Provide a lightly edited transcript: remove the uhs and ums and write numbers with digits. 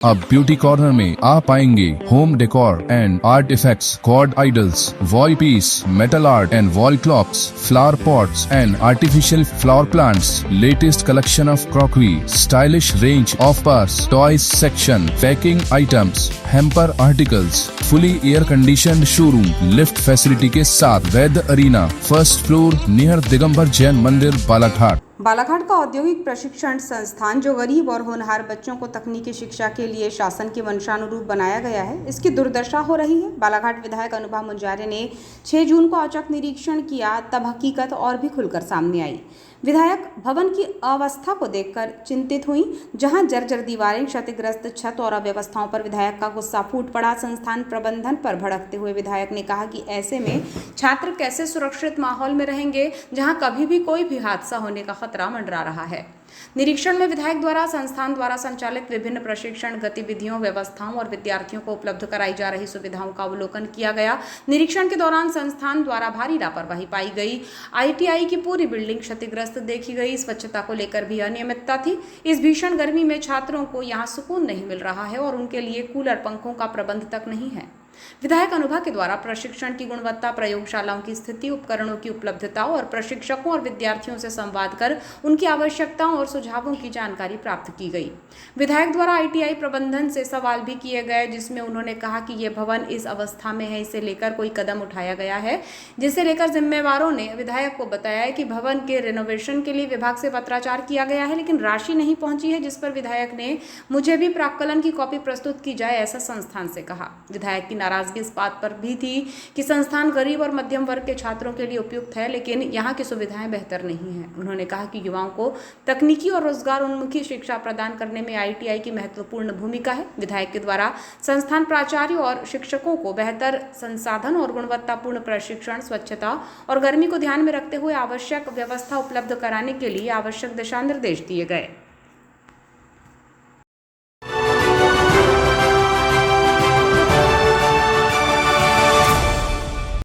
अब beauty corner में आप पाएंगे home decor and art effects, god idols, wall piece, metal art and wall clocks, flower pots and artificial flower plants, latest collection of crockery, stylish range of purse, toys section, packing items, hamper articles, fully air conditioned showroom, lift facility के साथ Vaidya Arena, first floor near Digambar Jain Mandir, Balaghat. Balaghat का औद्योगिक प्रशिक्षण संस्थान जो गरीब और होनहार बच्चों को तकनीकी शिक्षा के लिए शासन की मंशानुरूप बनाया गया है, इसकी दुर्दशा हो रही है। बालाघाट विधायक अनुभा मुंजारे ने 6 जून को औचक निरीक्षण किया, तब हकीकत और भी खुलकर सामने आई। विधायक भवन की अवस्था को देखकर चिंतित हुई, जहां जर्जर दीवारें, क्षतिग्रस्त छत और अव्यवस्थाओं पर विधायक का गुस्सा फूट पड़ा। संस्थान प्रबंधन पर भड़कते हुए विधायक ने कहा कि ऐसे में छात्र कैसे सुरक्षित माहौल में रहेंगे जहां कभी भी कोई भी हादसा होने का खतरा मंडरा रहा है। निरीक्षण में विधायक द्वारा संस्थान द्वारा संचालित विभिन्न प्रशिक्षण गतिविधियों, व्यवस्थाओं और विद्यार्थियों को उपलब्ध कराई जा रही सुविधाओं का अवलोकन किया गया। निरीक्षण के दौरान संस्थान द्वारा भारी लापरवाही पाई गई। आईटीआई की पूरी बिल्डिंग क्षतिग्रस्त देखी गई। स्वच्छता को लेकर भी अनियमितता थी। इस भीषण गर्मी में छात्रों को यहाँ सुकून नहीं मिल रहा है और उनके लिए कूलर, पंखों का प्रबंध तक नहीं है। विधायक अनुभा के द्वारा प्रशिक्षण की गुणवत्ता, प्रयोगशालाओं की स्थिति, उपकरणों की उपलब्धता और प्रशिक्षकों और विद्यार्थियों से संवाद कर उनकी आवश्यकताओं और सुझावों की जानकारी प्राप्त की गई। विधायक द्वारा आईटीआई प्रबंधन से सवाल भी किए गए, जिसमें उन्होंने कहा कि यह भवन इस अवस्था में है, इसे लेकर कोई कदम उठाया गया है, जिसे लेकर जिम्मेवारों ने विधायक को बताया कि भवन के रिनोवेशन के लिए विभाग से पत्राचार किया गया है, लेकिन राशि नहीं पहुंची है, जिस पर विधायक ने मुझे भी प्राक्कलन की कॉपी प्रस्तुत की जाए, ऐसा संस्थान से कहा। विधायक की नाराजगी इस बात पर भी थी कि संस्थान गरीब और मध्यम वर्ग के छात्रों के लिए उपयुक्त है, लेकिन यहाँ की सुविधाएं बेहतर नहीं हैं। उन्होंने कहा कि युवाओं को तकनीकी और रोजगार उन्मुखी शिक्षा प्रदान करने में आईटीआई की महत्वपूर्ण भूमिका है। विधायक के द्वारा संस्थान प्राचार्य और शिक्षकों को बेहतर संसाधन और गुणवत्तापूर्ण प्रशिक्षण, स्वच्छता और गर्मी को ध्यान में रखते हुए आवश्यक व्यवस्था उपलब्ध कराने के लिए आवश्यक दिशा निर्देश दिए गए।